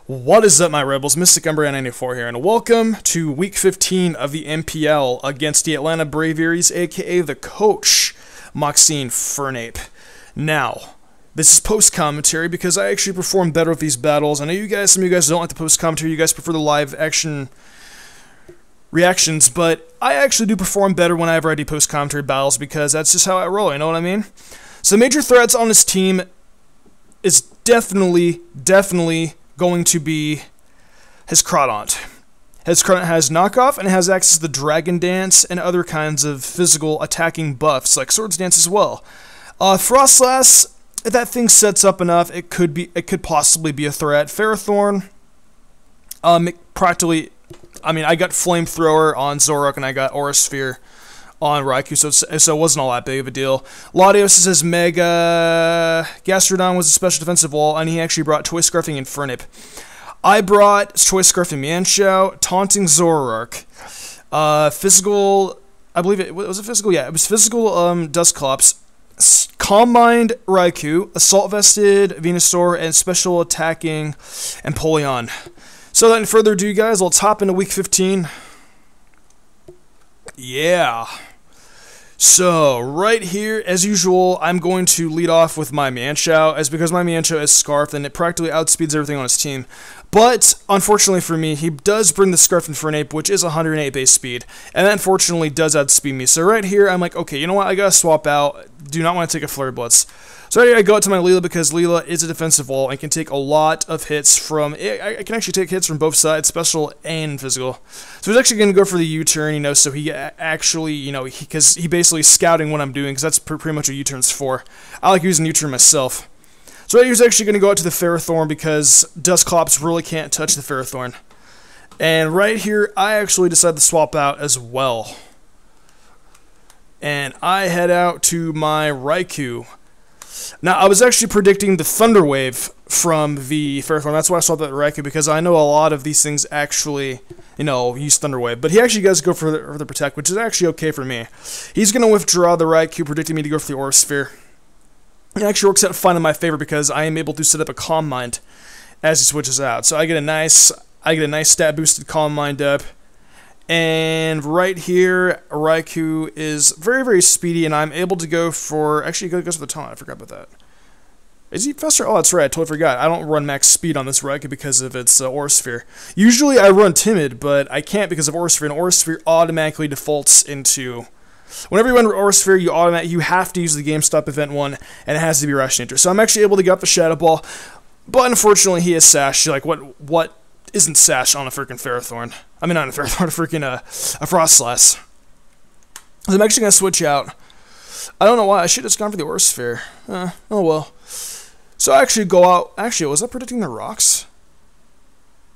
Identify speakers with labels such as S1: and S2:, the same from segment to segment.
S1: What is up, my rebels? Mystic Umbreon 94 here, and welcome to Week 15 of the MPL against the Atlanta Braviarys, aka the coach, Moxie Infernape. Now, this is post-commentary because I actually perform better with these battles. I know some of you guys don't like the post-commentary, you guys prefer the live action reactions, but I actually do perform better whenever I do post-commentary battles because that's just how I roll, you know what I mean? So major threats on this team is definitely going to be his Crawdaunt. His Crawdaunt has knockoff and it has access to the Dragon Dance and other kinds of physical attacking buffs like Swords Dance as well. Frostlass, if that thing sets up enough, it could possibly be a threat. Ferrothorn, practically, I mean, I got Flamethrower on Zoroark and I got Aura Sphere on Raikou, so it wasn't all that big of a deal. Latios says Mega. Gastrodon was a special defensive wall, and he actually brought Choice Scarfing Infernape. I brought Choice Scarfing Mienshao, Taunting Zoroark, Physical, I believe it was a Physical, yeah, it was Physical Dusclops, Calm Mind Raikou, Assault Vested Venusaur, and Special Attacking Empoleon. So without any further ado, guys, let's hop into Week 15. Yeah. So, right here, as usual, I'm going to lead off with my Mienshao, as because my Mienshao is Scarfed, and it practically outspeeds everything on his team. But, unfortunately for me, he does bring the Scarfed Infernape, which is 108 base speed, and that unfortunately does outspeed me. So right here, I'm like, okay, you know what, I gotta swap out, do not want to take a Flurry Blitz. So right here, I go out to my Leela, because Leela is a defensive wall, and can take a lot of hits from, I can actually take hits from both sides, special and physical. So he's actually going to go for the U-turn, you know, so he actually, you know, because he basically is scouting what I'm doing, because that's pretty much what U-turn's for. I like using U-turn myself. So right here, he's actually going to go out to the Ferrothorn, because Dusclops really can't touch the Ferrothorn. And right here, I actually decide to swap out as well. And I head out to my Raikou. Now, I was actually predicting the Thunder Wave from the Ferrothorn. That's why I saw that Raikou, because I know a lot of these things actually, you know, use Thunder Wave. But he actually does go for the Protect, which is actually okay for me. He's going to withdraw the Raikou, predicting me to go for the Aura Sphere. It actually works out fine in my favor because I am able to set up a Calm Mind as he switches out. So I get a nice stat boosted Calm Mind up. And right here, Raikou is very speedy, and I'm able to go for... Actually, he goes for the taunt. I forgot about that. Is he faster? Oh, that's right. I totally forgot. I don't run max speed on this Raikou because of its Aura Sphere. Usually, I run Timid, but I can't because of Aura Sphere, and Aura Sphere automatically defaults into... Whenever you run Aura Sphere, you have to use the GameStop event one, and it has to be Rush Nature. So I'm actually able to get up the Shadow Ball, but unfortunately, he is Sash. Like, what isn't Sash on a freaking Ferrothorn? I mean, not a Ferrothorn, a freaking a Frostlass. So I'm actually going to switch out. I don't know why. I should have just gone for the Aura Sphere. Oh well. So I actually go out. Actually, was I predicting the rocks?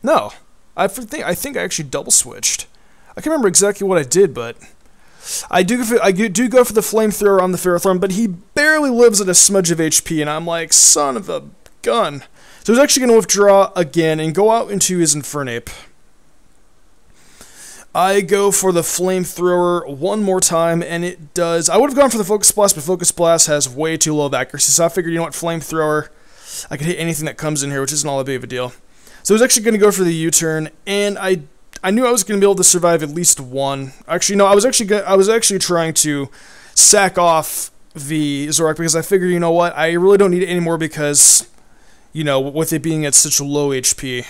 S1: No. I think I actually double switched. I can't remember exactly what I did, but I do go for the Flamethrower on the Ferrothorn, but he barely lives at a smudge of HP, and I'm like, son of a gun. So he's actually going to withdraw again and go out into his Infernape. I go for the Flamethrower one more time, and it does... I would have gone for the Focus Blast, but Focus Blast has way too low of accuracy, so I figured, you know what, Flamethrower, I could hit anything that comes in here, which isn't all that big of a deal. So I was actually going to go for the U-turn, and I knew I was going to be able to survive at least one. Actually, no, I was actually trying to sack off the Zoroark, because I figured, you know what, I really don't need it anymore because... You know, with it being at such low HP.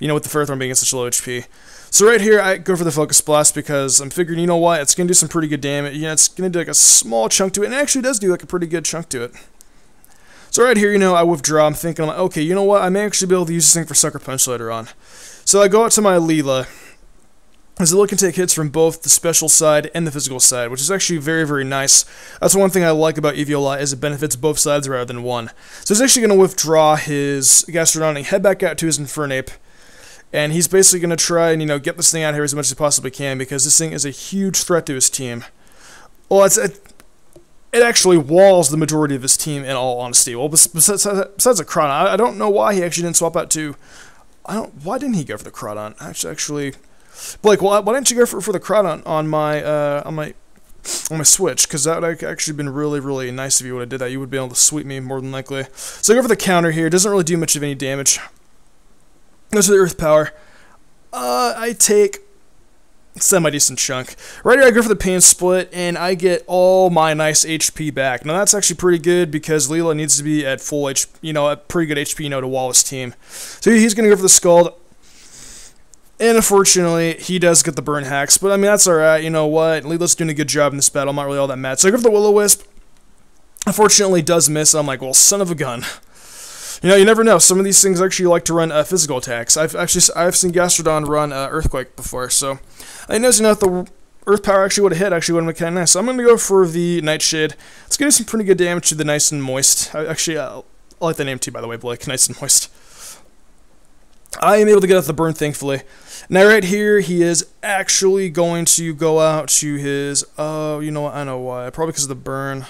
S1: You know, with the Ferrothorn being at such low HP. So right here, I go for the Focus Blast because I'm figuring, you know what, it's going to do some pretty good damage. Yeah, it's going to do like a small chunk to it, and it actually does do like a pretty good chunk to it. So right here, you know, I withdraw. I'm thinking, like, okay, you know what, I may actually be able to use this thing for Sucker Punch later on. So I go out to my Leela. As Leela can take hits from both the special side and the physical side, which is actually very nice. That's one thing I like about Eevee a lot, is it benefits both sides rather than one. So he's actually going to withdraw his Gastrodon and head back out to his Infernape. And he's basically going to try and, you know, get this thing out of here as much as he possibly can, because this thing is a huge threat to his team. Well, it actually walls the majority of his team, in all honesty. Well, besides the Crawdaunt, I don't know why he actually didn't swap out to... Why didn't he go for the Crawdaunt? Actually... Blake, why didn't you go for the Crawdaunt on my Switch? Because that would actually been really nice if you would have did that. You would be able to sweep me more than likely. So I go for the counter here. It doesn't really do much of any damage. Goes to the Earth Power. I take semi-decent chunk. Right here I go for the Pain Split, and I get all my nice HP back. Now that's actually pretty good, because Leela needs to be at full HP, you know, at pretty good HP, you know, to wall his team. So he's going to go for the Scald. And unfortunately, he does get the burn hacks, but I mean, that's alright, you know what, Leela's doing a good job in this battle, I'm not really all that mad. So I go for the Will-O-Wisp. Unfortunately, does miss, I'm like, well, son of a gun. You know, you never know. Some of these things actually like to run physical attacks. I've seen Gastrodon run Earthquake before, so I know, you know, if the Earth Power actually would have hit, actually would have been kind of nice. So I'm going to go for the Nightshade. It's going to do some pretty good damage to the Nice and Moist. I like the name too, by the way, Blake. Nice and Moist. I am able to get out the burn, thankfully. Now right here, he is actually going to go out to his, oh, you know what, I know why. Probably because of the burn.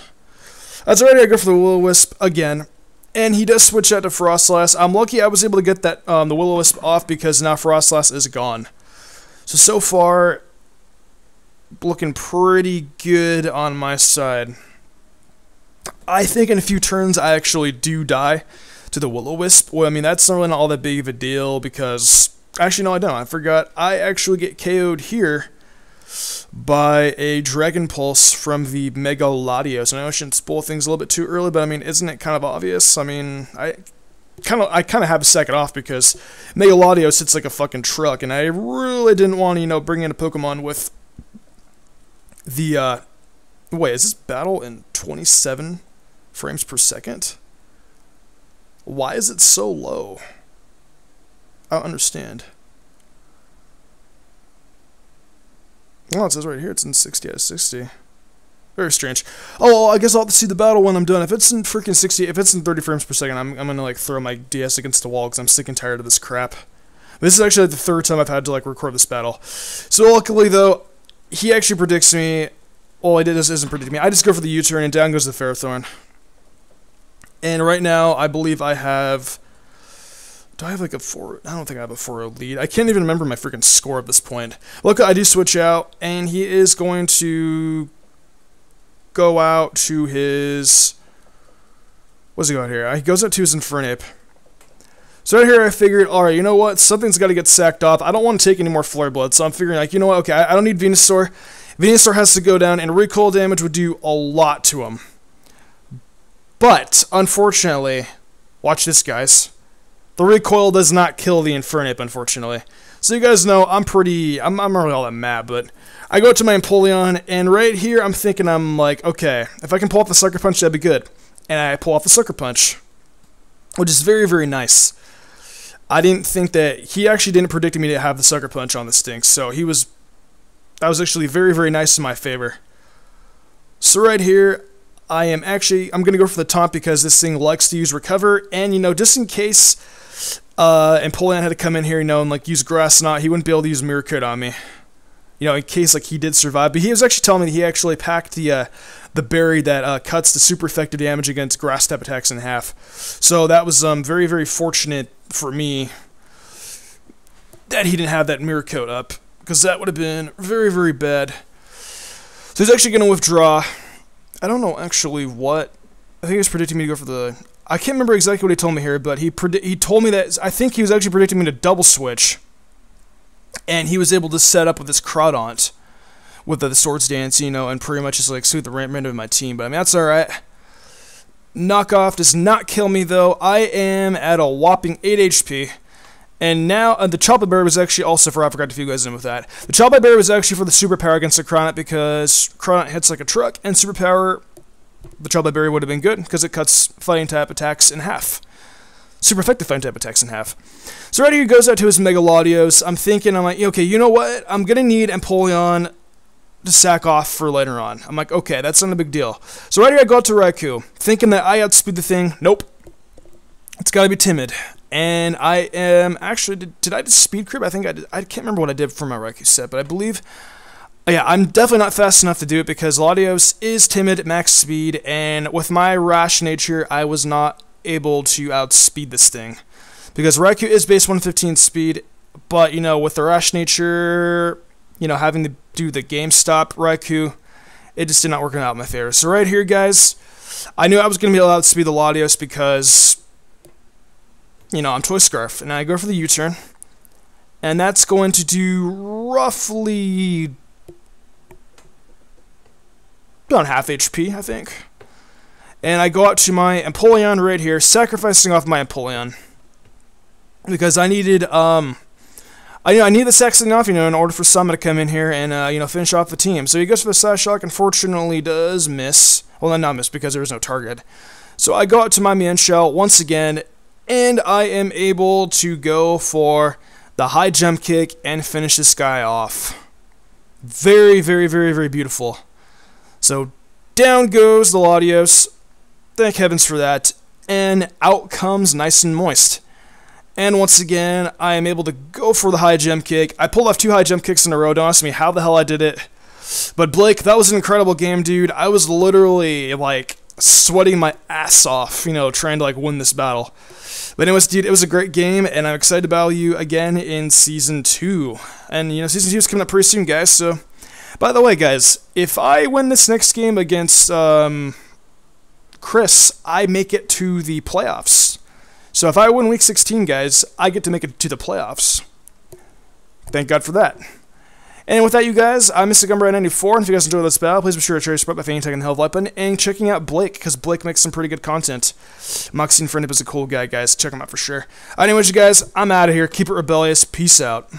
S1: That's alright, I go for the Will-O-Wisp again. And he does switch out to Frostlass. I'm lucky I was able to get that the Will-O-Wisp off, because now Frostlass is gone. So far, looking pretty good on my side. I think in a few turns I actually do die to the Will-O-Wisp. Well, I mean, that's not really all that big of a deal, because... Actually, no, I don't. I forgot. I actually get KO'd here by a Dragon Pulse from the Mega Latios. And I know I shouldn't spoil things a little bit too early, but I mean, isn't it kind of obvious? I mean, I kind of have to sack it off, because Mega Latios hits like a fucking truck, and I really didn't want to, you know, bring in a Pokemon with the, wait, is this battle in 27 frames per second? Why is it so low? I don't understand. Well, it says right here it's in 60 out of 60. Very strange. Oh, well, I guess I'll have to see the battle when I'm done. If it's in freaking 60, if it's in 30 frames per second, I'm gonna like throw my DS against the wall, because I'm sick and tired of this crap. This is actually like the third time I've had to like record this battle. So luckily though, he actually predicts me. Well, he isn't predicting me. I just go for the U-turn, and down goes the Ferrothorn. And right now, I believe I have... Do I have like a 4? I don't think I have a 4-0 lead. I can't even remember my freaking score at this point. Look, I do switch out, and he is going to go out to his... What's he going here? He goes out to his Infernape. So right here I figured, alright, you know what? Something's got to get sacked off. I don't want to take any more Flare Blood, so I'm figuring, like, you know what? Okay, I don't need Venusaur. Venusaur has to go down, and recoil damage would do a lot to him. But, unfortunately, watch this, guys. The recoil does not kill the Infernape, unfortunately. So you guys know, I'm not really all that mad, but I go to my Empoleon, and right here I'm thinking, I'm like, okay, if I can pull off the Sucker Punch, that'd be good. And I pull off the Sucker Punch, which is very, very nice. I didn't think that, he actually didn't predict me to have the Sucker Punch on the Stinks, so that was actually very, very nice in my favor. So right here, I'm going to go for the taunt, because this thing likes to use Recover, and, you know, just in case Empoleon had to come in here, you know, and, like, use Grass Knot, he wouldn't be able to use Mirror Coat on me. You know, in case, like, he did survive. But he was actually telling me that he actually packed the berry that cuts the super effective damage against Grass type attacks in half. So that was very, very fortunate for me that he didn't have that Mirror Coat up, because that would have been very, very bad. So he's actually going to withdraw. I don't know actually what. I think he was predicting me to go for the... I can't remember exactly what he told me here, but he told me that... I think he was actually predicting me to double switch. And he was able to set up with this Crawdaunt with the Swords Dance, you know, and pretty much just like suit the random of my team. But I mean, that's alright. Knockoff does not kill me though. I am at a whopping 8 HP. And now, the Chocolate Berry was actually also for, I forgot to fill you guys in with that. The Chocolate Berry was actually for the Superpower against the Cronut, because Cronut hits like a truck, and Superpower, the Chocolate Berry would have been good, because it cuts fighting type attacks in half. Super effective fighting type attacks in half. So right here he goes out to his Mega Latios. I'm thinking, I'm like, okay, you know what? I'm going to need Empoleon to sack off for later on. I'm like, okay, that's not a big deal. So right here I go out to Raikou, thinking that I outspeed the thing. Nope. It's got to be Timid. And I am actually, did I just speed creep? I think I did. I can't remember what I did for my Raikou set, but I believe, yeah, I'm definitely not fast enough to do it, because Latios is Timid at max speed, and with my rash nature, I was not able to outspeed this thing. Because Raikou is base 115 speed, but, you know, with the rash nature, you know, having to do the game stop Raikou, it just did not work out in my favor. So right here, guys, I knew I was going to be able to outspeed the Latios, because... you know, I'm Toy Scarf, and I go for the U-turn. And that's going to do roughly about half HP, I think. And I go out to my Empoleon right here, sacrificing off my Empoleon. Because I needed, I need the Saxon off, in order for Summon to come in here and, finish off the team. So he goes for the Slash Shock, unfortunately does miss. Well, not miss, because there was no target. So I go out to my Mienshao once again, and I am able to go for the high jump kick and finish this guy off. Very, very, very, very beautiful. So down goes the Latios. Thank heavens for that. And out comes Nice and Moist. And once again, I am able to go for the high jump kick. I pulled off 2 high jump kicks in a row. Don't ask me how the hell I did it. But Blake, that was an incredible game, dude. I was literally, like, sweating my ass off, trying to, like, win this battle. But anyways, dude, it was a great game, and I'm excited to battle you again in Season 2. And, Season 2 is coming up pretty soon, guys, so... By the way, guys, if I win this next game against, Chris, I make it to the playoffs. So if I win Week 16, guys, I get to make it to the playoffs. Thank God for that. And with that, you guys, I'm Mr. Gumber94, and if you guys enjoyed this battle, please be sure to share your support by fanning tagging the hell of like button and checking out Blake, because Blake makes some pretty good content. Moxie Infernape is a cool guy, guys. Check him out for sure. Anyways, you guys, I'm out of here. Keep it rebellious. Peace out.